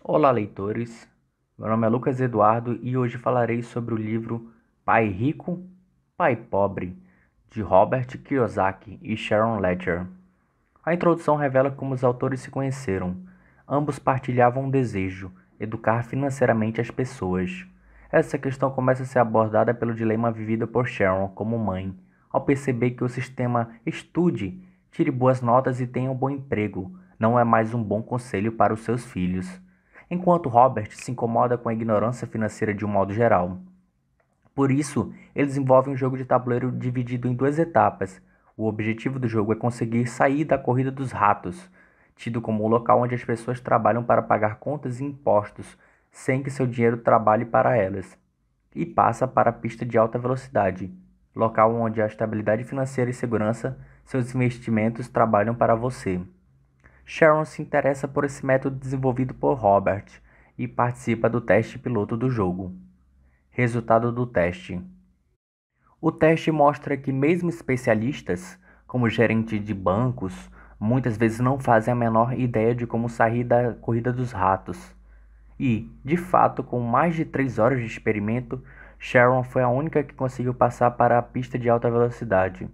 Olá, leitores. Meu nome é Lucas Eduardo e hoje falarei sobre o livro Pai Rico, Pai Pobre, de Robert Kiyosaki e Sharon Lechter. A introdução revela como os autores se conheceram. Ambos partilhavam um desejo: educar financeiramente as pessoas. Essa questão começa a ser abordada pelo dilema vivido por Sharon como mãe, ao perceber que o sistema estude, tire boas notas e tenha um bom emprego não é mais um bom conselho para os seus filhos, enquanto Robert se incomoda com a ignorância financeira de um modo geral. Por isso, eles desenvolvem um jogo de tabuleiro dividido em duas etapas. O objetivo do jogo é conseguir sair da corrida dos ratos, tido como o local onde as pessoas trabalham para pagar contas e impostos, sem que seu dinheiro trabalhe para elas, e passa para a pista de alta velocidade, local onde a estabilidade financeira e segurança, seus investimentos trabalham para você. Sharon se interessa por esse método desenvolvido por Robert e participa do teste piloto do jogo. Resultado do teste: o teste mostra que mesmo especialistas, como gerentes de bancos, muitas vezes não fazem a menor ideia de como sair da corrida dos ratos. E, de fato, com mais de 3 horas de experimento, Sharon foi a única que conseguiu passar para a pista de alta velocidade.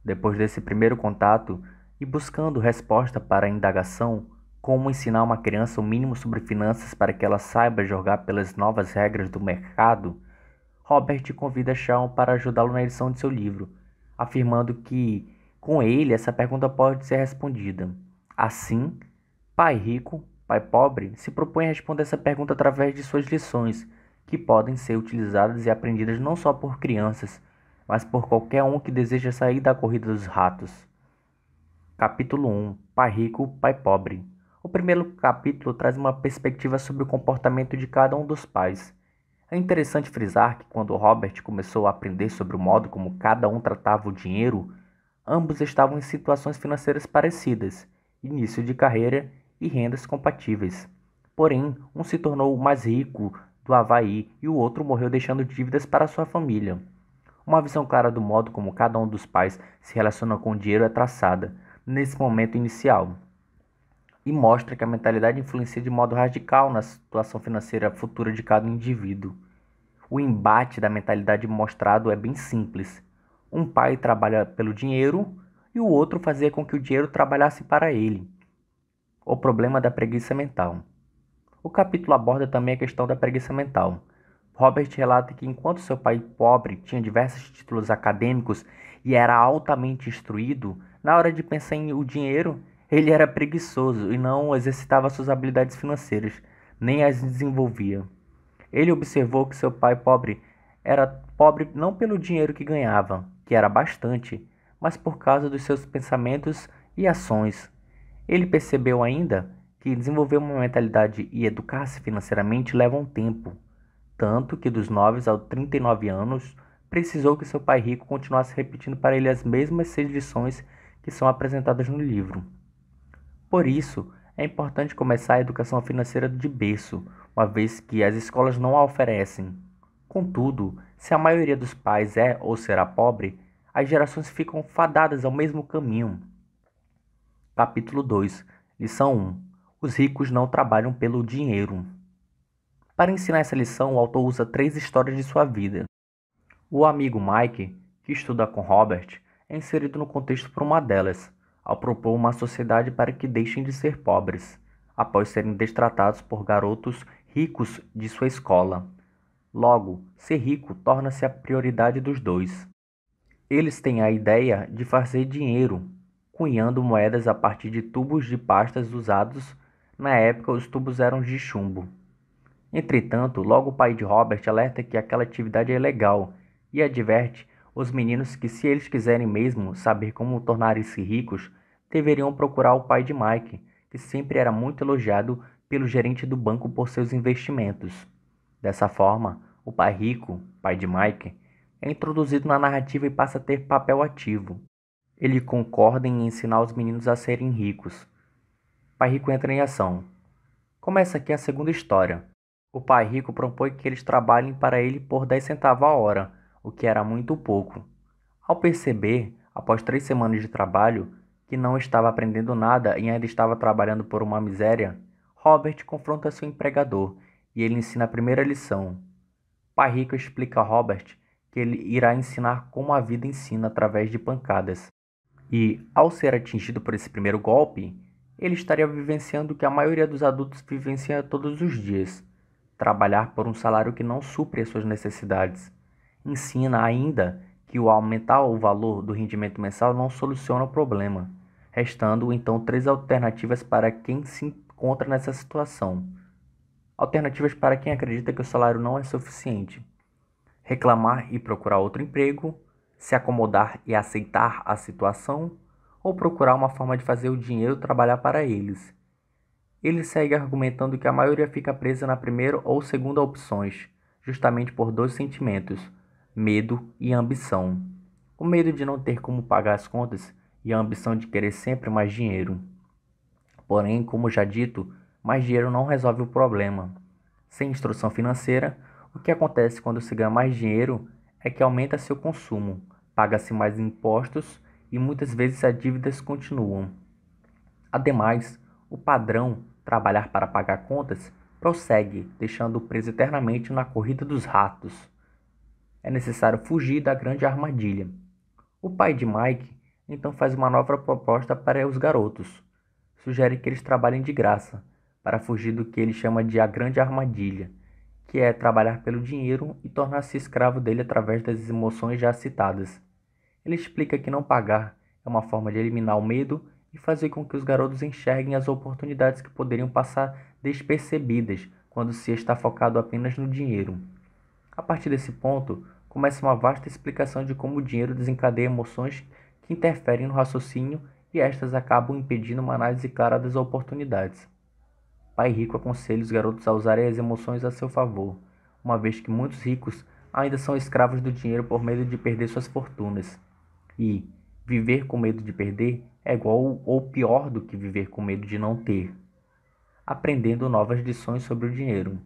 Depois desse primeiro contato, e buscando resposta para a indagação, como ensinar uma criança o mínimo sobre finanças para que ela saiba jogar pelas novas regras do mercado, Robert convida Shawn para ajudá-lo na edição de seu livro, afirmando que, com ele, essa pergunta pode ser respondida. Assim, Pai Rico, Pai Pobre se propõe a responder essa pergunta através de suas lições, que podem ser utilizadas e aprendidas não só por crianças, mas por qualquer um que deseja sair da corrida dos ratos. Capítulo 1: Pai Rico, Pai Pobre. O primeiro capítulo traz uma perspectiva sobre o comportamento de cada um dos pais. É interessante frisar que quando Robert começou a aprender sobre o modo como cada um tratava o dinheiro, ambos estavam em situações financeiras parecidas, início de carreira e rendas compatíveis. Porém, um se tornou o mais rico do Havaí e o outro morreu deixando dívidas para sua família. Uma visão clara do modo como cada um dos pais se relaciona com o dinheiro é traçada nesse momento inicial e mostra que a mentalidade influencia de modo radical na situação financeira futura de cada indivíduo. O embate da mentalidade mostrado é bem simples. Um pai trabalha pelo dinheiro e o outro fazia com que o dinheiro trabalhasse para ele. O problema da preguiça mental. O capítulo aborda também a questão da preguiça mental. Robert relata que enquanto seu pai pobre tinha diversos títulos acadêmicos e era altamente instruído, na hora de pensar em o dinheiro, ele era preguiçoso e não exercitava suas habilidades financeiras, nem as desenvolvia. Ele observou que seu pai pobre era pobre não pelo dinheiro que ganhava, que era bastante, mas por causa dos seus pensamentos e ações. Ele percebeu ainda que desenvolver uma mentalidade e educar-se financeiramente levam tempo, tanto que dos 9 aos 39 anos precisou que seu pai rico continuasse repetindo para ele as mesmas 6 lições que são apresentadas no livro. Por isso, é importante começar a educação financeira de berço, uma vez que as escolas não a oferecem. Contudo, se a maioria dos pais é ou será pobre, as gerações ficam fadadas ao mesmo caminho. Capítulo 2, Lição 1: Os ricos não trabalham pelo dinheiro. Para ensinar essa lição, o autor usa 3 histórias de sua vida. O amigo Mike, que estuda com Robert, é inserido no contexto por uma delas, ao propor uma sociedade para que deixem de ser pobres, após serem destratados por garotos ricos de sua escola. Logo, ser rico torna-se a prioridade dos dois. Eles têm a ideia de fazer dinheiro, cunhando moedas a partir de tubos de pastas usados. Na época, os tubos eram de chumbo. Entretanto, logo o pai de Robert alerta que aquela atividade é ilegal e adverte os meninos que, se eles quiserem mesmo saber como tornarem-se ricos, deveriam procurar o pai de Mike, que sempre era muito elogiado pelo gerente do banco por seus investimentos. Dessa forma, o pai rico, pai de Mike, é introduzido na narrativa e passa a ter papel ativo. Ele concorda em ensinar os meninos a serem ricos. Pai rico entra em ação. Começa aqui a segunda história. O pai rico propõe que eles trabalhem para ele por 10 centavos a hora, o que era muito pouco. Ao perceber, após 3 semanas de trabalho, que não estava aprendendo nada e ainda estava trabalhando por uma miséria, Robert confronta seu empregador e ele ensina a primeira lição. Pai Rico explica a Robert que ele irá ensinar como a vida ensina através de pancadas. E, ao ser atingido por esse primeiro golpe, ele estaria vivenciando o que a maioria dos adultos vivencia todos os dias: trabalhar por um salário que não supre as suas necessidades. Ensina ainda que o aumentar o valor do rendimento mensal não soluciona o problema, restando então três alternativas para quem se encontra nessa situação. Alternativas para quem acredita que o salário não é suficiente: reclamar e procurar outro emprego, se acomodar e aceitar a situação, ou procurar uma forma de fazer o dinheiro trabalhar para eles. Ele segue argumentando que a maioria fica presa na primeira ou segunda opções, justamente por dois sentimentos: medo e ambição. O medo de não ter como pagar as contas e a ambição de querer sempre mais dinheiro. Porém, como já dito, mais dinheiro não resolve o problema. Sem instrução financeira, o que acontece quando se ganha mais dinheiro é que aumenta seu consumo, paga-se mais impostos e muitas vezes as dívidas continuam. Ademais, o padrão trabalhar para pagar contas prossegue, deixando-o preso eternamente na corrida dos ratos. É necessário fugir da grande armadilha. O pai de Mike então faz uma nova proposta para os garotos. Sugere que eles trabalhem de graça, para fugir do que ele chama de a grande armadilha, que é trabalhar pelo dinheiro e tornar-se escravo dele através das emoções já citadas. Ele explica que não pagar é uma forma de eliminar o medo e fazer com que os garotos enxerguem as oportunidades que poderiam passar despercebidas quando se está focado apenas no dinheiro. A partir desse ponto, começa uma vasta explicação de como o dinheiro desencadeia emoções que interferem no raciocínio e estas acabam impedindo uma análise clara das oportunidades. Pai Rico aconselha os garotos a usarem as emoções a seu favor, uma vez que muitos ricos ainda são escravos do dinheiro por medo de perder suas fortunas. E viver com medo de perder é igual ou pior do que viver com medo de não ter. Aprendendo novas lições sobre o dinheiro.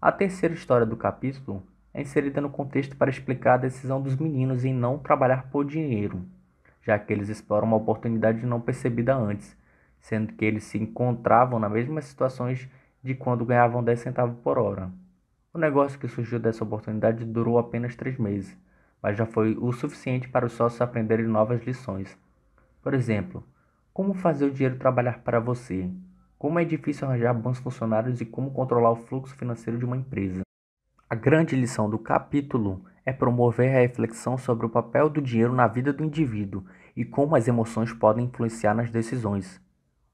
A terceira história do capítulo é inserida no contexto para explicar a decisão dos meninos em não trabalhar por dinheiro, já que eles exploram uma oportunidade não percebida antes, sendo que eles se encontravam nas mesmas situações de quando ganhavam 10 centavos por hora. O negócio que surgiu dessa oportunidade durou apenas 3 meses, mas já foi o suficiente para os sócios aprenderem novas lições. Por exemplo, como fazer o dinheiro trabalhar para você? Como é difícil arranjar bons funcionários e como controlar o fluxo financeiro de uma empresa. A grande lição do capítulo é promover a reflexão sobre o papel do dinheiro na vida do indivíduo e como as emoções podem influenciar nas decisões.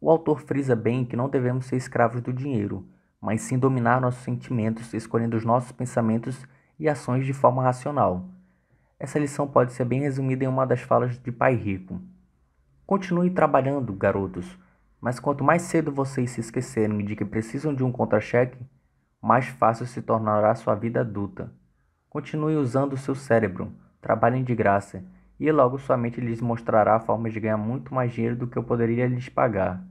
O autor frisa bem que não devemos ser escravos do dinheiro, mas sim dominar nossos sentimentos, escolhendo os nossos pensamentos e ações de forma racional. Essa lição pode ser bem resumida em uma das falas de Pai Rico. Continue trabalhando, garotos, mas quanto mais cedo vocês se esquecerem de que precisam de um contra-cheque, mais fácil se tornará sua vida adulta. Continue usando o seu cérebro, trabalhem de graça, e logo sua mente lhes mostrará formas de ganhar muito mais dinheiro do que eu poderia lhes pagar.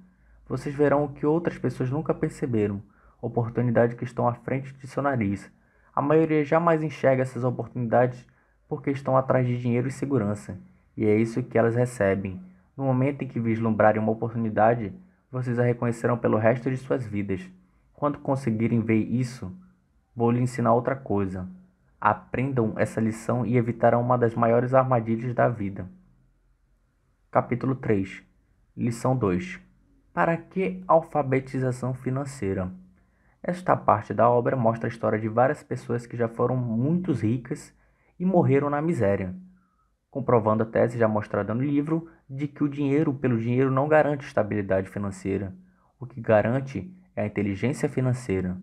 Vocês verão o que outras pessoas nunca perceberam, oportunidades que estão à frente de seu nariz. A maioria jamais enxerga essas oportunidades porque estão atrás de dinheiro e segurança, e é isso que elas recebem. No momento em que vislumbrarem uma oportunidade, vocês a reconhecerão pelo resto de suas vidas. Quando conseguirem ver isso, vou lhe ensinar outra coisa. Aprendam essa lição e evitarão uma das maiores armadilhas da vida. Capítulo 3. Lição 2. Para que alfabetização financeira? Esta parte da obra mostra a história de várias pessoas que já foram muito ricas e morreram na miséria, comprovando a tese já mostrada no livro de que o dinheiro pelo dinheiro não garante estabilidade financeira. O que garante é a inteligência financeira.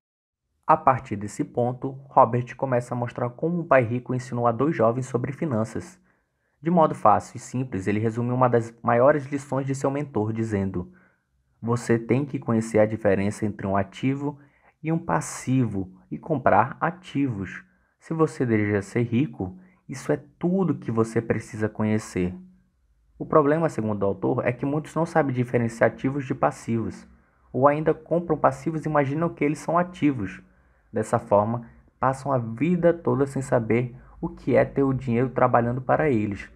A partir desse ponto, Robert começa a mostrar como um pai rico ensinou a dois jovens sobre finanças. De modo fácil e simples, ele resume uma das maiores lições de seu mentor, dizendo: você tem que conhecer a diferença entre um ativo e um passivo e comprar ativos. Se você deseja ser rico, isso é tudo que você precisa conhecer. O problema, segundo o autor, é que muitos não sabem diferenciar ativos de passivos, ou ainda compram passivos e imaginam que eles são ativos. Dessa forma, passam a vida toda sem saber o que é ter o dinheiro trabalhando para eles.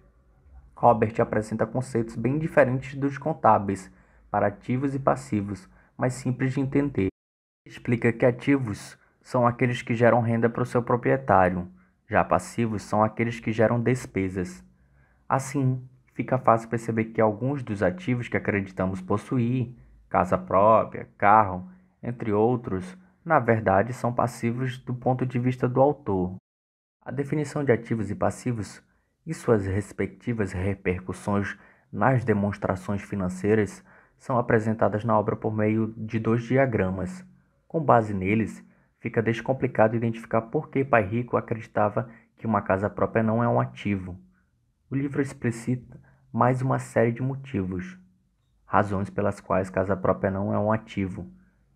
Robert apresenta conceitos bem diferentes dos contábeis para ativos e passivos, mas simples de entender. Explica que ativos são aqueles que geram renda para o seu proprietário, já passivos são aqueles que geram despesas. Assim, fica fácil perceber que alguns dos ativos que acreditamos possuir, casa própria, carro, entre outros, na verdade são passivos do ponto de vista do autor. A definição de ativos e passivos e suas respectivas repercussões nas demonstrações financeiras são apresentadas na obra por meio de dois diagramas. Com base neles, fica descomplicado identificar por que Pai Rico acreditava que uma casa própria não é um ativo. O livro explicita mais uma série de motivos, razões pelas quais casa própria não é um ativo.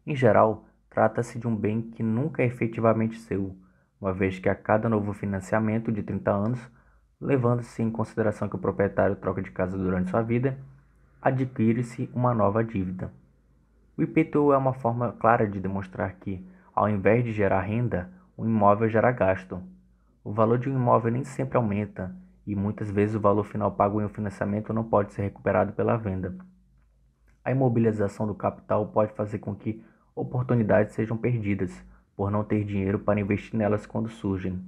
Em geral, trata-se de um bem que nunca é efetivamente seu, uma vez que a cada novo financiamento de 30 anos, levando-se em consideração que o proprietário troca de casa durante sua vida, adquire-se uma nova dívida. O IPTU é uma forma clara de demonstrar que, ao invés de gerar renda, um imóvel gera gasto. O valor de um imóvel nem sempre aumenta, e muitas vezes o valor final pago em um financiamento não pode ser recuperado pela venda. A imobilização do capital pode fazer com que oportunidades sejam perdidas, por não ter dinheiro para investir nelas quando surgem.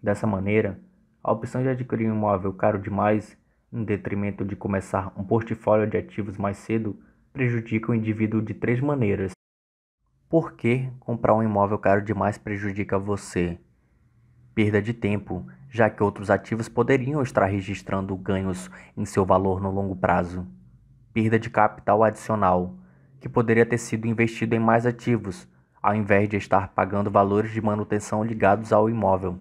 Dessa maneira, a opção de adquirir um imóvel caro demais, em detrimento de começar um portfólio de ativos mais cedo, prejudica o indivíduo de três maneiras. Por que comprar um imóvel caro demais prejudica você? Perda de tempo, já que outros ativos poderiam estar registrando ganhos em seu valor no longo prazo. Perda de capital adicional, que poderia ter sido investido em mais ativos, ao invés de estar pagando valores de manutenção ligados ao imóvel.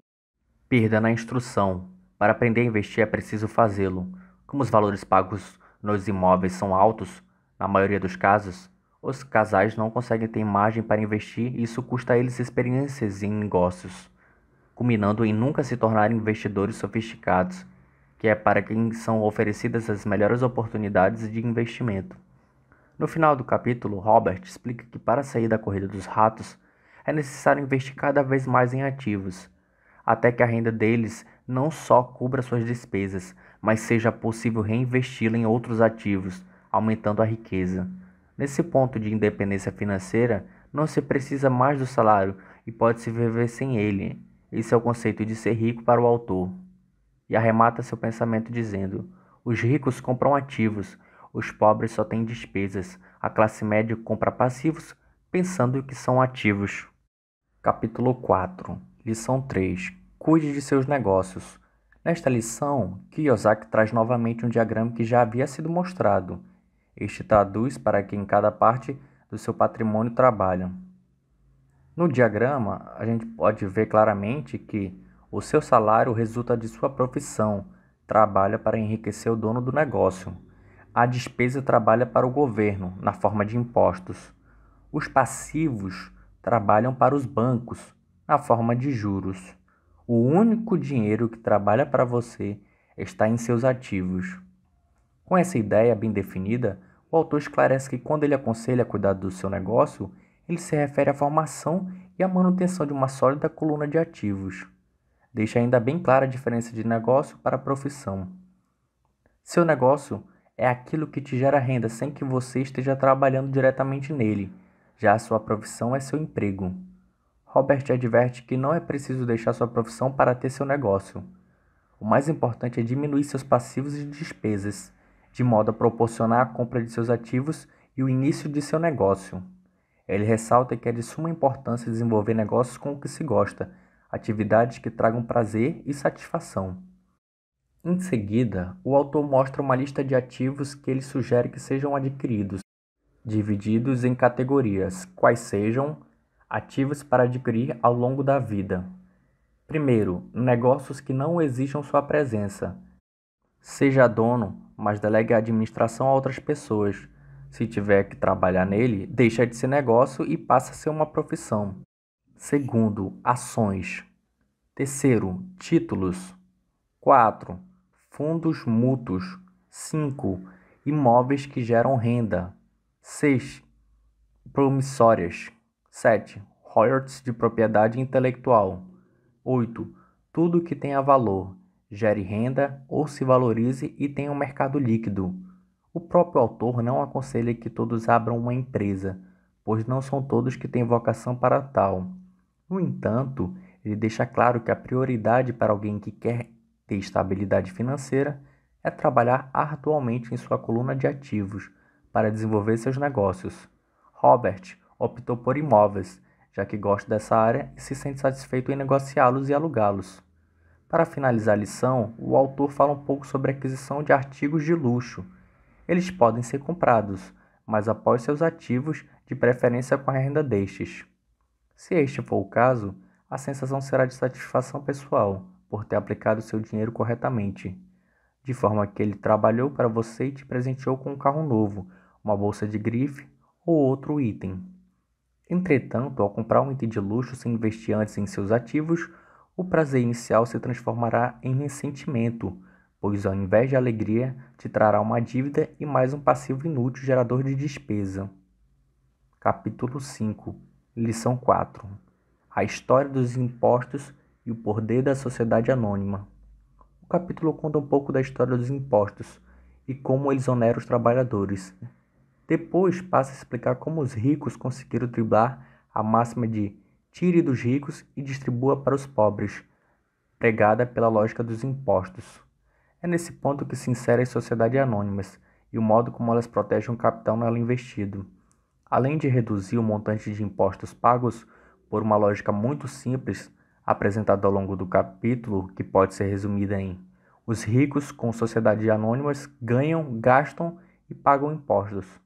Perda na instrução. Para aprender a investir é preciso fazê-lo. Como os valores pagos nos imóveis são altos, na maioria dos casos, os casais não conseguem ter margem para investir e isso custa a eles experiências em negócios, culminando em nunca se tornarem investidores sofisticados, que é para quem são oferecidas as melhores oportunidades de investimento. No final do capítulo, Robert explica que para sair da corrida dos ratos, é necessário investir cada vez mais em ativos, até que a renda deles não só cubra suas despesas, mas seja possível reinvesti-la em outros ativos, aumentando a riqueza. Nesse ponto de independência financeira, não se precisa mais do salário e pode-se viver sem ele. Esse é o conceito de ser rico para o autor. E arremata seu pensamento dizendo: os ricos compram ativos, os pobres só têm despesas, a classe média compra passivos, pensando que são ativos. Capítulo 4, Lição 3. Cuide de seus negócios. Nesta lição, Kiyosaki traz novamente um diagrama que já havia sido mostrado. Este traduz para que em cada parte do seu patrimônio trabalha. No diagrama, a gente pode ver claramente que o seu salário resulta de sua profissão, trabalha para enriquecer o dono do negócio. A despesa trabalha para o governo, na forma de impostos. Os passivos trabalham para os bancos, na forma de juros. O único dinheiro que trabalha para você está em seus ativos. Com essa ideia bem definida, o autor esclarece que quando ele aconselha a cuidar do seu negócio, ele se refere à formação e à manutenção de uma sólida coluna de ativos. Deixa ainda bem clara a diferença de negócio para profissão. Seu negócio é aquilo que te gera renda sem que você esteja trabalhando diretamente nele. Já a sua profissão é seu emprego. Robert adverte que não é preciso deixar sua profissão para ter seu negócio. O mais importante é diminuir seus passivos e despesas, de modo a proporcionar a compra de seus ativos e o início de seu negócio. Ele ressalta que é de suma importância desenvolver negócios com o que se gosta, atividades que tragam prazer e satisfação. Em seguida, o autor mostra uma lista de ativos que ele sugere que sejam adquiridos, divididos em categorias, quais sejam ativos para adquirir ao longo da vida. Primeiro, negócios que não exijam sua presença. Seja dono, mas delegue a administração a outras pessoas. Se tiver que trabalhar nele, deixa de ser negócio e passa a ser uma profissão. Segundo, ações. Terceiro, títulos. 4. Fundos mútuos. 5. Imóveis que geram renda. 6. Promissórias. 7. Royalties de propriedade intelectual. 8. Tudo que tenha valor, gere renda ou se valorize e tenha um mercado líquido. O próprio autor não aconselha que todos abram uma empresa, pois não são todos que têm vocação para tal. No entanto, ele deixa claro que a prioridade para alguém que quer ter estabilidade financeira é trabalhar arduamente em sua coluna de ativos para desenvolver seus negócios. Robert optou por imóveis, já que gosta dessa área e se sente satisfeito em negociá-los e alugá-los. Para finalizar a lição, o autor fala um pouco sobre a aquisição de artigos de luxo. Eles podem ser comprados, mas após seus ativos, de preferência com a renda destes. Se este for o caso, a sensação será de satisfação pessoal, por ter aplicado seu dinheiro corretamente, de forma que ele trabalhou para você e te presenteou com um carro novo, uma bolsa de grife ou outro item. Entretanto, ao comprar um item de luxo sem investir antes em seus ativos, o prazer inicial se transformará em ressentimento, pois ao invés de alegria, te trará uma dívida e mais um passivo inútil gerador de despesa. Capítulo 5. Lição 4. A história dos impostos e o poder da sociedade anônima. O capítulo conta um pouco da história dos impostos e como eles oneram os trabalhadores. Depois passa a explicar como os ricos conseguiram driblar a máxima de tire dos ricos e distribua para os pobres, pregada pela lógica dos impostos. É nesse ponto que se insere as sociedades anônimas e o modo como elas protegem o capital nela investido. Além de reduzir o montante de impostos pagos por uma lógica muito simples, apresentada ao longo do capítulo, que pode ser resumida em: os ricos com sociedades anônimas ganham, gastam e pagam impostos.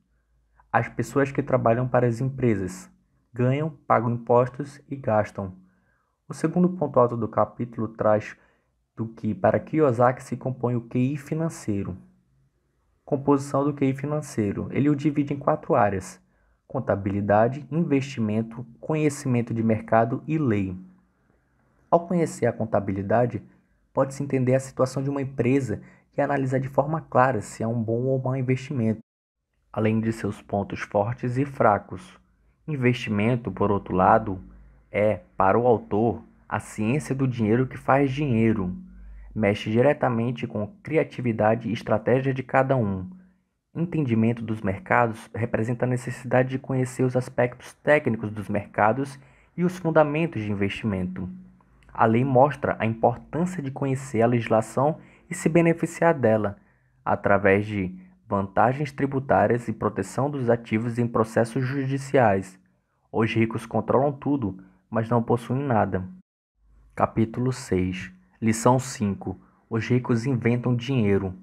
As pessoas que trabalham para as empresas ganham, pagam impostos e gastam. O segundo ponto alto do capítulo traz do que para Kiyosaki se compõe o QI financeiro. Composição do QI financeiro. Ele o divide em 4 áreas: contabilidade, investimento, conhecimento de mercado e lei. Ao conhecer a contabilidade, pode-se entender a situação de uma empresa e analisar de forma clara se é um bom ou mau investimento, além de seus pontos fortes e fracos. Investimento, por outro lado, é, para o autor, a ciência do dinheiro que faz dinheiro. Mexe diretamente com criatividade e estratégia de cada um. Entendimento dos mercados representa a necessidade de conhecer os aspectos técnicos dos mercados e os fundamentos de investimento. A lei mostra a importância de conhecer a legislação e se beneficiar dela, através de vantagens tributárias e proteção dos ativos em processos judiciais. Os ricos controlam tudo, mas não possuem nada. Capítulo 6. Lição 5. Os ricos inventam dinheiro.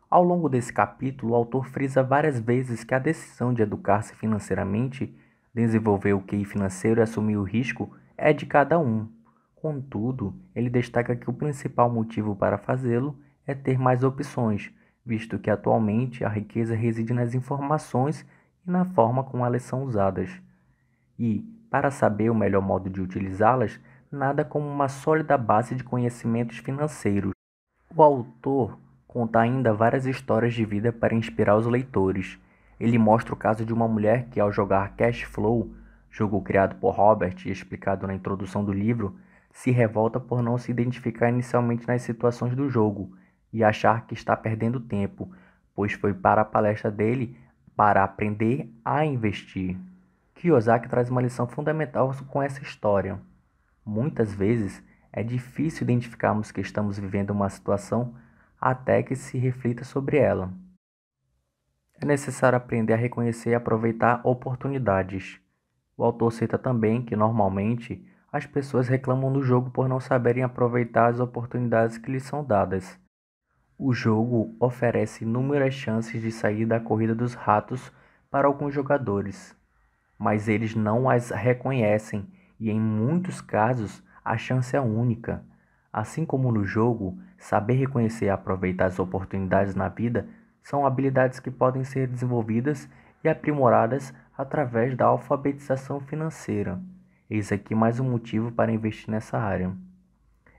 Ao longo desse capítulo, o autor frisa várias vezes que a decisão de educar-se financeiramente, desenvolver o QI financeiro e assumir o risco é de cada um. Contudo, ele destaca que o principal motivo para fazê-lo é ter mais opções, visto que atualmente a riqueza reside nas informações e na forma como elas são usadas. E, para saber o melhor modo de utilizá-las, nada como uma sólida base de conhecimentos financeiros. O autor conta ainda várias histórias de vida para inspirar os leitores. Ele mostra o caso de uma mulher que, ao jogar Cash Flow, jogo criado por Robert e explicado na introdução do livro, se revolta por não se identificar inicialmente nas situações do jogo e achar que está perdendo tempo, pois foi para a palestra dele para aprender a investir. Kiyosaki traz uma lição fundamental com essa história. Muitas vezes é difícil identificarmos que estamos vivendo uma situação até que se reflita sobre ela. É necessário aprender a reconhecer e aproveitar oportunidades. O autor cita também que, normalmente, as pessoas reclamam do jogo por não saberem aproveitar as oportunidades que lhes são dadas. O jogo oferece inúmeras chances de sair da corrida dos ratos para alguns jogadores, mas eles não as reconhecem e, em muitos casos, a chance é única. Assim como no jogo, saber reconhecer e aproveitar as oportunidades na vida são habilidades que podem ser desenvolvidas e aprimoradas através da alfabetização financeira. Eis aqui mais um motivo para investir nessa área.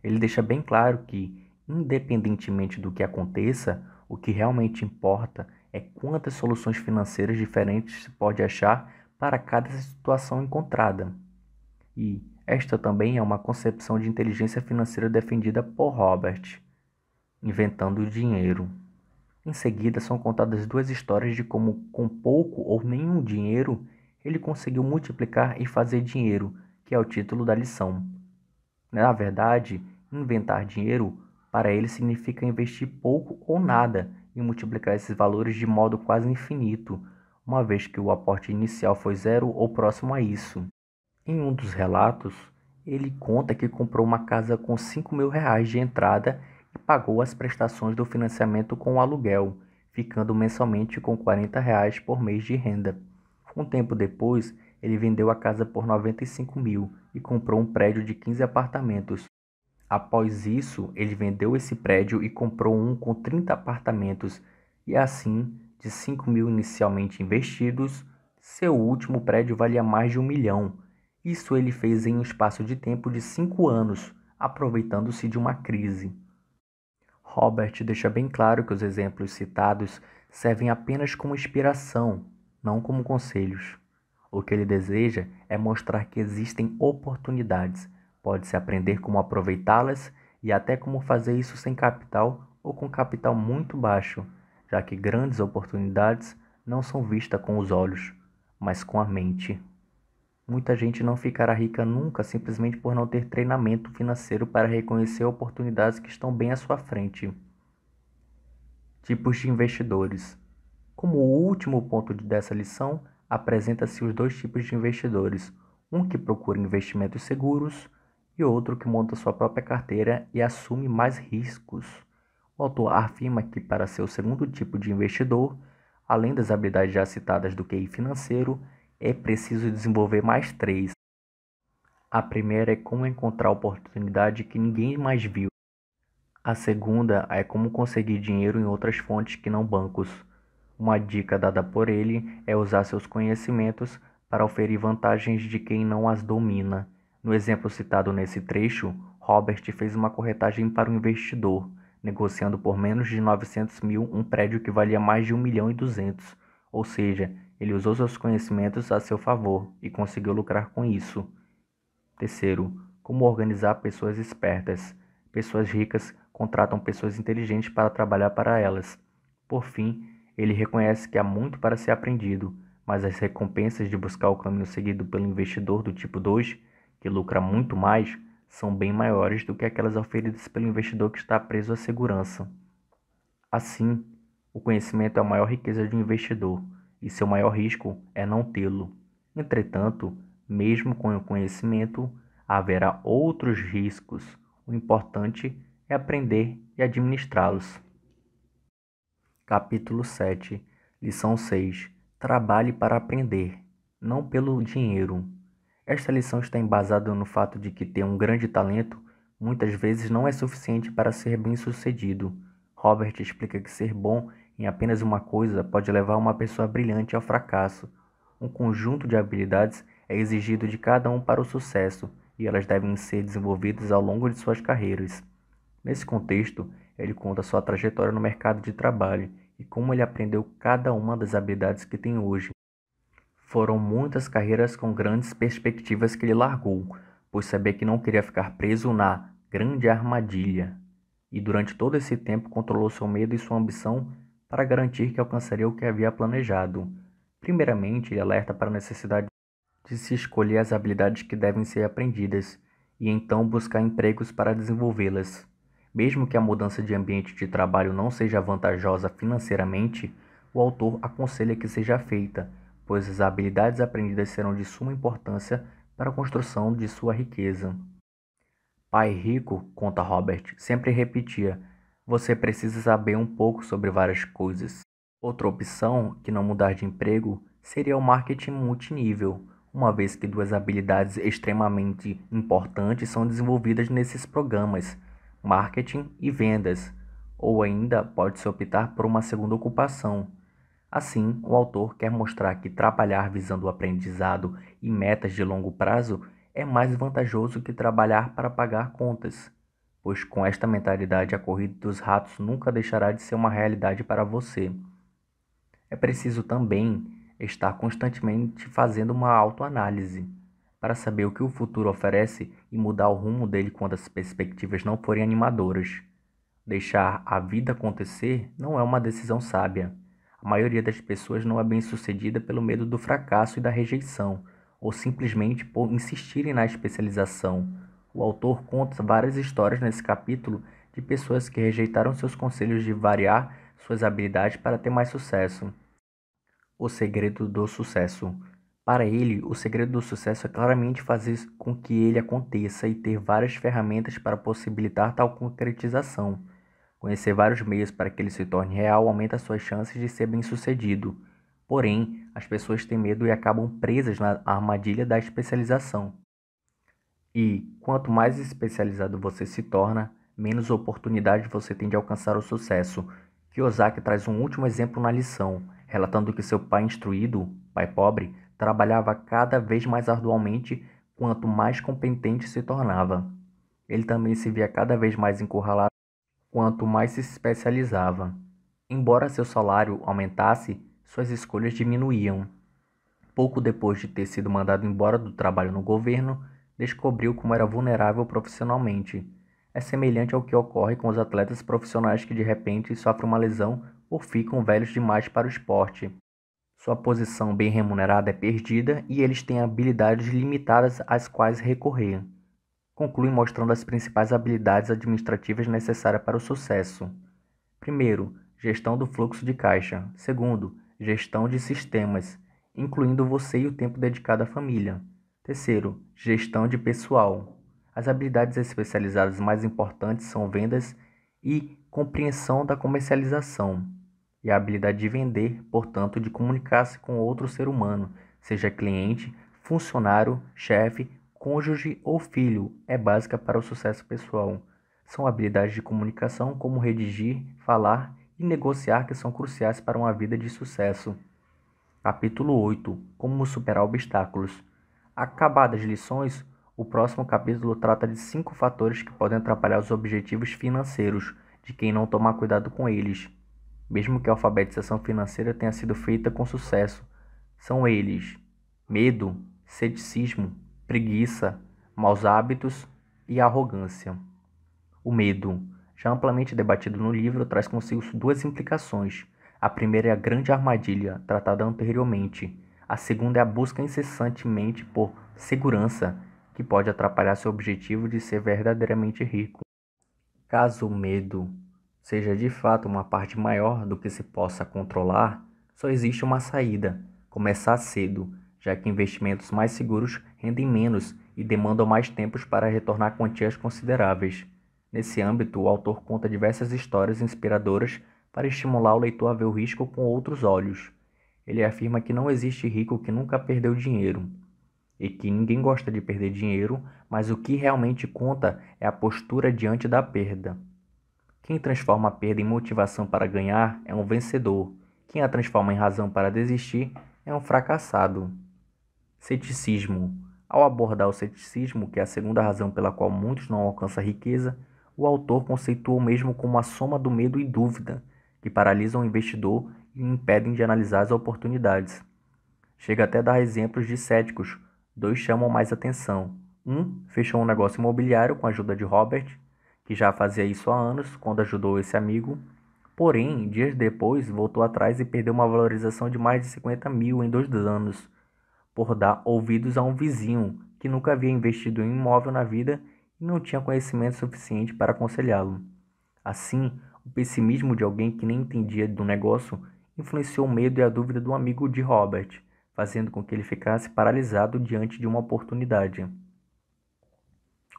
Ele deixa bem claro que, independentemente do que aconteça, o que realmente importa é quantas soluções financeiras diferentes se pode achar para cada situação encontrada. E esta também é uma concepção de inteligência financeira defendida por Robert, inventando o dinheiro. Em seguida, são contadas 2 histórias de como, com pouco ou nenhum dinheiro, ele conseguiu multiplicar e fazer dinheiro, que é o título da lição. Na verdade, inventar dinheiro para ele significa investir pouco ou nada e multiplicar esses valores de modo quase infinito, uma vez que o aporte inicial foi zero ou próximo a isso. Em um dos relatos, ele conta que comprou uma casa com R$ 5.000 de entrada e pagou as prestações do financiamento com o aluguel, ficando mensalmente com R$ 40 por mês de renda. Um tempo depois, ele vendeu a casa por 95 mil e comprou um prédio de 15 apartamentos. Após isso, ele vendeu esse prédio e comprou um com 30 apartamentos, e assim, de 5 mil inicialmente investidos, seu último prédio valia mais de 1 milhão. Isso ele fez em um espaço de tempo de 5 anos, aproveitando-se de uma crise. Robert deixa bem claro que os exemplos citados servem apenas como inspiração, não como conselhos. O que ele deseja é mostrar que existem oportunidades, pode-se aprender como aproveitá-las e até como fazer isso sem capital ou com capital muito baixo, já que grandes oportunidades não são vistas com os olhos, mas com a mente. Muita gente não ficará rica nunca simplesmente por não ter treinamento financeiro para reconhecer oportunidades que estão bem à sua frente. Tipos de investidores. Como o último ponto dessa lição, apresenta-se os dois tipos de investidores, um que procura investimentos seguros e outro que monta sua própria carteira e assume mais riscos. O autor afirma que para ser o segundo tipo de investidor, além das habilidades já citadas do QI financeiro, é preciso desenvolver mais três. A primeira é como encontrar oportunidade que ninguém mais viu. A segunda é como conseguir dinheiro em outras fontes que não bancos. Uma dica dada por ele é usar seus conhecimentos para oferir vantagens de quem não as domina. No exemplo citado nesse trecho, Robert fez uma corretagem para um investidor, negociando por menos de 900 mil um prédio que valia mais de 1.200.000, ou seja, ele usou seus conhecimentos a seu favor e conseguiu lucrar com isso. Terceiro, como organizar pessoas espertas. Pessoas ricas contratam pessoas inteligentes para trabalhar para elas. Por fim, ele reconhece que há muito para ser aprendido, mas as recompensas de buscar o caminho seguido pelo investidor do tipo 2, que lucra muito mais, são bem maiores do que aquelas oferidas pelo investidor que está preso à segurança. Assim, o conhecimento é a maior riqueza de um investidor, e seu maior risco é não tê-lo. Entretanto, mesmo com o conhecimento, haverá outros riscos. O importante é aprender e administrá-los. Capítulo 7, Lição 6. Trabalhe para aprender, não pelo dinheiro. Esta lição está embasada no fato de que ter um grande talento muitas vezes não é suficiente para ser bem-sucedido. Robert explica que ser bom em apenas uma coisa pode levar uma pessoa brilhante ao fracasso. Um conjunto de habilidades é exigido de cada um para o sucesso, e elas devem ser desenvolvidas ao longo de suas carreiras. Nesse contexto, ele conta sua trajetória no mercado de trabalho e como ele aprendeu cada uma das habilidades que tem hoje. Foram muitas carreiras com grandes perspectivas que ele largou, pois sabia que não queria ficar preso na grande armadilha. E durante todo esse tempo controlou seu medo e sua ambição para garantir que alcançaria o que havia planejado. Primeiramente, ele alerta para a necessidade de se escolher as habilidades que devem ser aprendidas e então buscar empregos para desenvolvê-las. Mesmo que a mudança de ambiente de trabalho não seja vantajosa financeiramente, o autor aconselha que seja feita, pois as habilidades aprendidas serão de suma importância para a construção de sua riqueza. Pai rico, conta Robert, sempre repetia: você precisa saber um pouco sobre várias coisas. Outra opção, que não mudar de emprego, seria o marketing multinível, uma vez que duas habilidades extremamente importantes são desenvolvidas nesses programas, marketing e vendas, ou ainda pode-se optar por uma segunda ocupação. Assim, o autor quer mostrar que trabalhar visando o aprendizado e metas de longo prazo é mais vantajoso que trabalhar para pagar contas, pois com esta mentalidade a corrida dos ratos nunca deixará de ser uma realidade para você. É preciso também estar constantemente fazendo uma autoanálise para saber o que o futuro oferece e mudar o rumo dele quando as perspectivas não forem animadoras. Deixar a vida acontecer não é uma decisão sábia. A maioria das pessoas não é bem-sucedida pelo medo do fracasso e da rejeição, ou simplesmente por insistirem na especialização. O autor conta várias histórias nesse capítulo de pessoas que rejeitaram seus conselhos de variar suas habilidades para ter mais sucesso. O segredo do sucesso. Para ele, o segredo do sucesso é claramente fazer com que ele aconteça e ter várias ferramentas para possibilitar tal concretização. Conhecer vários meios para que ele se torne real aumenta suas chances de ser bem-sucedido. Porém, as pessoas têm medo e acabam presas na armadilha da especialização. E, quanto mais especializado você se torna, menos oportunidade você tem de alcançar o sucesso. Kiyosaki traz um último exemplo na lição, relatando que seu pai instruído, pai pobre, trabalhava cada vez mais arduamente quanto mais competente se tornava. Ele também se via cada vez mais encurralado quanto mais se especializava. Embora seu salário aumentasse, suas escolhas diminuíam. Pouco depois de ter sido mandado embora do trabalho no governo, descobriu como era vulnerável profissionalmente. É semelhante ao que ocorre com os atletas profissionais que de repente sofrem uma lesão ou ficam velhos demais para o esporte. Sua posição bem remunerada é perdida e eles têm habilidades limitadas às quais recorrer. Conclui mostrando as principais habilidades administrativas necessárias para o sucesso. Primeiro, gestão do fluxo de caixa. Segundo, gestão de sistemas, incluindo você e o tempo dedicado à família. Terceiro, gestão de pessoal. As habilidades especializadas mais importantes são vendas e compreensão da comercialização. E a habilidade de vender, portanto, de comunicar-se com outro ser humano, seja cliente, funcionário, chefe, cônjuge ou filho, é básica para o sucesso pessoal. São habilidades de comunicação como redigir, falar e negociar que são cruciais para uma vida de sucesso. Capítulo 8. Como superar obstáculos. Acabadas as lições, o próximo capítulo trata de 5 fatores que podem atrapalhar os objetivos financeiros de quem não tomar cuidado com eles. Mesmo que a alfabetização financeira tenha sido feita com sucesso, são eles: medo, ceticismo, preguiça, maus hábitos e arrogância. O medo, já amplamente debatido no livro, traz consigo duas implicações. A primeira é a grande armadilha, tratada anteriormente. A segunda é a busca incessantemente por segurança, que pode atrapalhar seu objetivo de ser verdadeiramente rico. Caso o medo seja de fato uma parte maior do que se possa controlar, só existe uma saída: começar cedo, já que investimentos mais seguros rendem menos e demandam mais tempos para retornar quantias consideráveis. Nesse âmbito, o autor conta diversas histórias inspiradoras para estimular o leitor a ver o risco com outros olhos. Ele afirma que não existe rico que nunca perdeu dinheiro, e que ninguém gosta de perder dinheiro, mas o que realmente conta é a postura diante da perda. Quem transforma a perda em motivação para ganhar é um vencedor. Quem a transforma em razão para desistir é um fracassado. Ceticismo. Ao abordar o ceticismo, que é a segunda razão pela qual muitos não alcançam a riqueza, o autor conceitua o mesmo como a soma do medo e dúvida, que paralisam o investidor e o impedem de analisar as oportunidades. Chega até a dar exemplos de céticos. 2 chamam mais atenção. Um fechou um negócio imobiliário com a ajuda de Robert, que já fazia isso há anos, quando ajudou esse amigo. Porém, dias depois, voltou atrás e perdeu uma valorização de mais de 50 mil em 2 anos, por dar ouvidos a um vizinho que nunca havia investido em imóvel na vida e não tinha conhecimento suficiente para aconselhá-lo. Assim, o pessimismo de alguém que nem entendia do negócio influenciou o medo e a dúvida do amigo de Robert, fazendo com que ele ficasse paralisado diante de uma oportunidade.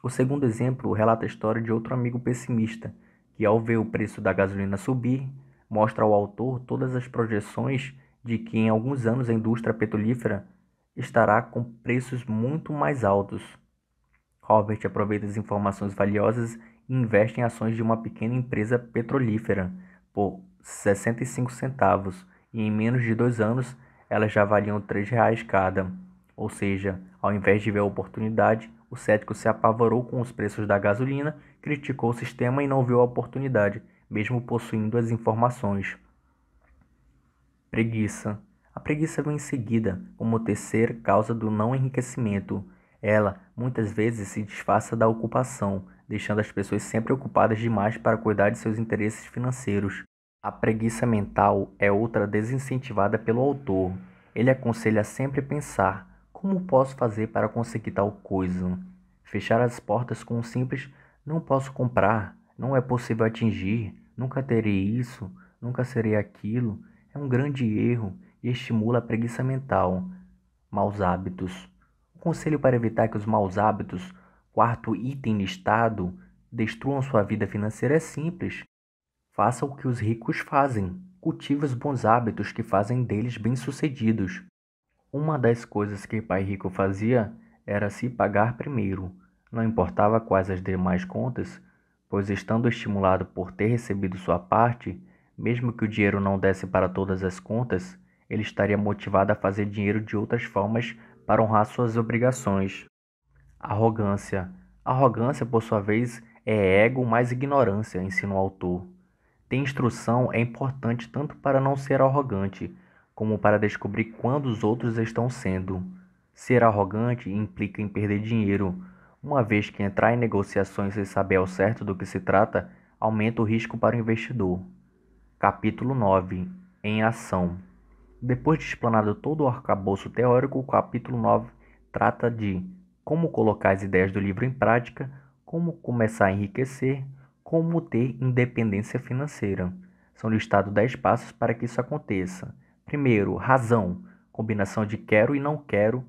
O segundo exemplo relata a história de outro amigo pessimista, que ao ver o preço da gasolina subir, mostra ao autor todas as projeções de que em alguns anos a indústria petrolífera estará com preços muito mais altos. Robert aproveita as informações valiosas e investe em ações de uma pequena empresa petrolífera por 65 centavos, e em menos de 2 anos elas já valiam R$ 3 cada. Ou seja, ao invés de ver a oportunidade, o cético se apavorou com os preços da gasolina, criticou o sistema e não viu a oportunidade, mesmo possuindo as informações. Preguiça. A preguiça vem em seguida, como terceira causa do não enriquecimento. Ela, muitas vezes, se disfarça da ocupação, deixando as pessoas sempre ocupadas demais para cuidar de seus interesses financeiros. A preguiça mental é outra desincentivada pelo autor. Ele aconselha sempre pensar: como posso fazer para conseguir tal coisa? Fechar as portas com um simples não posso comprar, não é possível atingir, nunca terei isso, nunca serei aquilo, é um grande erro e estimula a preguiça mental. Maus hábitos. O conselho para evitar que os maus hábitos, quarto item listado, destruam sua vida financeira é simples. Faça o que os ricos fazem. Cultive os bons hábitos que fazem deles bem-sucedidos. Uma das coisas que Pai Rico fazia era se pagar primeiro. Não importava quais as demais contas, pois estando estimulado por ter recebido sua parte, mesmo que o dinheiro não desse para todas as contas, ele estaria motivado a fazer dinheiro de outras formas para honrar suas obrigações. Arrogância. Arrogância, por sua vez, é ego mais ignorância, ensina o autor. Ter instrução é importante tanto para não ser arrogante, como para descobrir quando os outros estão sendo. Ser arrogante implica em perder dinheiro, uma vez que entrar em negociações sem saber ao certo do que se trata aumenta o risco para o investidor. Capítulo 9. Em ação. Depois de explanado todo o arcabouço teórico, o capítulo 9 trata de como colocar as ideias do livro em prática, como começar a enriquecer, como ter independência financeira. São listados 10 passos para que isso aconteça. Primeiro, razão, combinação de quero e não quero.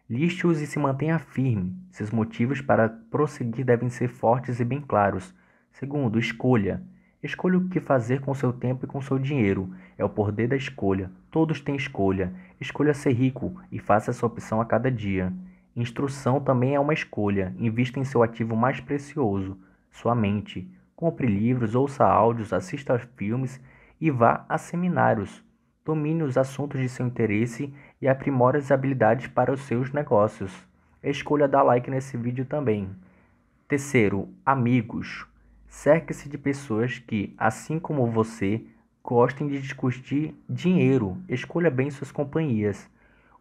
Liste-os e se mantenha firme. Seus motivos para prosseguir devem ser fortes e bem claros. Segundo, escolha. Escolha o que fazer com seu tempo e com seu dinheiro. É o poder da escolha. Todos têm escolha. Escolha ser rico e faça essa opção a cada dia. Instrução também é uma escolha. Invista em seu ativo mais precioso, sua mente. Compre livros, ouça áudios, assista a filmes e vá a seminários. Domine os assuntos de seu interesse e aprimore as habilidades para os seus negócios. Escolha dar like nesse vídeo também. Terceiro, amigos. Cerque-se de pessoas que, assim como você, gostem de discutir dinheiro. Escolha bem suas companhias.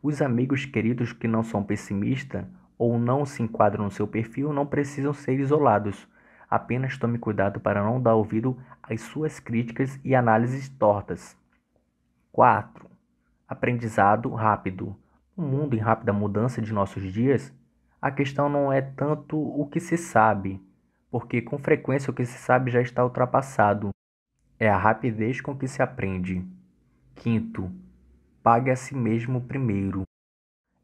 Os amigos queridos que não são pessimistas ou não se enquadram no seu perfil não precisam ser isolados. Apenas tome cuidado para não dar ouvido às suas críticas e análises tortas. 4. Aprendizado rápido. No mundo em rápida mudança de nossos dias, a questão não é tanto o que se sabe, porque com frequência o que se sabe já está ultrapassado. É a rapidez com que se aprende. Quinto, pague a si mesmo primeiro.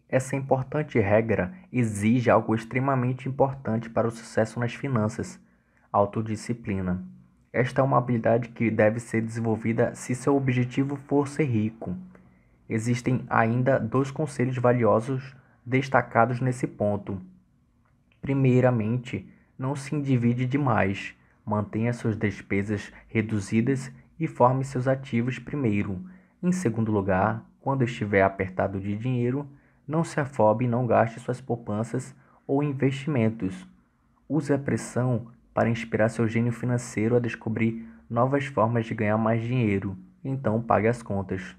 Essa importante regra exige algo extremamente importante para o sucesso nas finanças: autodisciplina. Esta é uma habilidade que deve ser desenvolvida se seu objetivo for ser rico. Existem ainda dois conselhos valiosos destacados nesse ponto. Primeiramente, não se endivide demais. Mantenha suas despesas reduzidas e forme seus ativos primeiro. Em segundo lugar, quando estiver apertado de dinheiro, não se afobe e não gaste suas poupanças ou investimentos. Use a pressão para inspirar seu gênio financeiro a descobrir novas formas de ganhar mais dinheiro. Então pague as contas.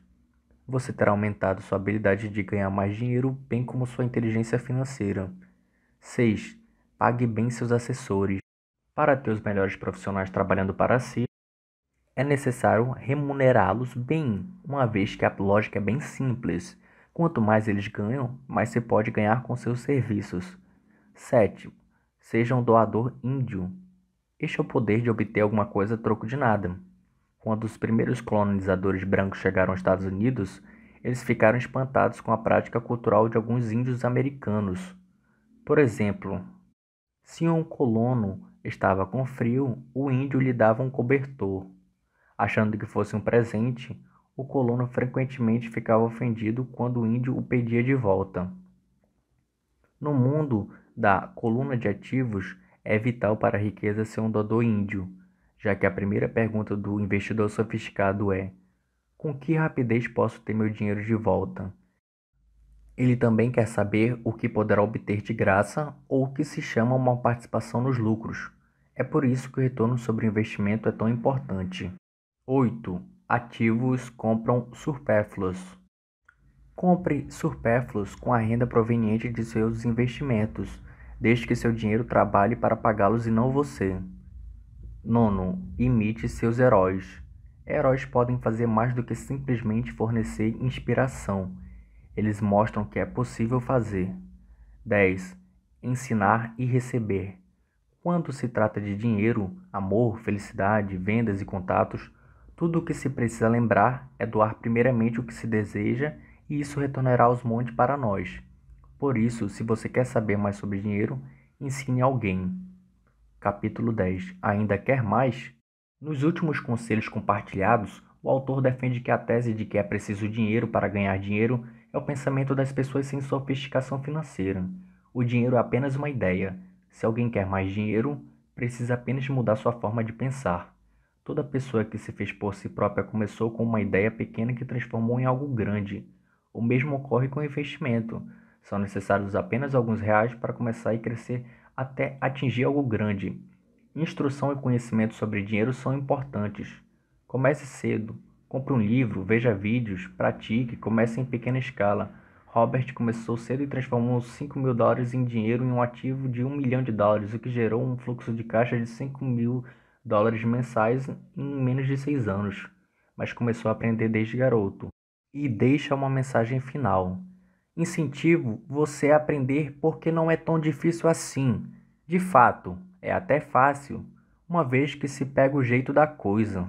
Você terá aumentado sua habilidade de ganhar mais dinheiro, bem como sua inteligência financeira. 6. Pague bem seus assessores. Para ter os melhores profissionais trabalhando para si, é necessário remunerá-los bem, uma vez que a lógica é bem simples. Quanto mais eles ganham, mais você pode ganhar com seus serviços. 7. Seja um doador índio. Este é o poder de obter alguma coisa a troco de nada. Quando os primeiros colonizadores brancos chegaram aos Estados Unidos, eles ficaram espantados com a prática cultural de alguns índios americanos. Por exemplo, se um colono estava com frio, o índio lhe dava um cobertor. Achando que fosse um presente, o colono frequentemente ficava ofendido quando o índio o pedia de volta. No mundo da coluna de ativos, é vital para a riqueza ser um doador índio, já que a primeira pergunta do investidor sofisticado é: com que rapidez posso ter meu dinheiro de volta? Ele também quer saber o que poderá obter de graça ou o que se chama uma participação nos lucros. É por isso que o retorno sobre o investimento é tão importante. 8. Ativos compram supérfluos. Compre supérfluos com a renda proveniente de seus investimentos, desde que seu dinheiro trabalhe para pagá-los e não você. 9. Imite seus heróis. Heróis podem fazer mais do que simplesmente fornecer inspiração. Eles mostram que é possível fazer. 10. Ensinar e receber. Quando se trata de dinheiro, amor, felicidade, vendas e contatos, tudo o que se precisa lembrar é doar primeiramente o que se deseja e isso retornará aos montes para nós. Por isso, se você quer saber mais sobre dinheiro, ensine alguém. Capítulo 10. Ainda quer mais? Nos últimos conselhos compartilhados, o autor defende que a tese de que é preciso dinheiro para ganhar dinheiro é o pensamento das pessoas sem sofisticação financeira. O dinheiro é apenas uma ideia. Se alguém quer mais dinheiro, precisa apenas mudar sua forma de pensar. Toda pessoa que se fez por si própria começou com uma ideia pequena que transformou em algo grande. O mesmo ocorre com o investimento. São necessários apenas alguns reais para começar e crescer até atingir algo grande. Instrução e conhecimento sobre dinheiro são importantes. Comece cedo. Compre um livro, veja vídeos, pratique, comece em pequena escala. Robert começou cedo e transformou $5.000 em dinheiro em um ativo de $1 milhão, o que gerou um fluxo de caixa de $5.000 mensais em menos de 6 anos. Mas começou a aprender desde garoto. E deixa uma mensagem final. Incentivo você a aprender porque não é tão difícil assim. De fato, é até fácil, uma vez que se pega o jeito da coisa.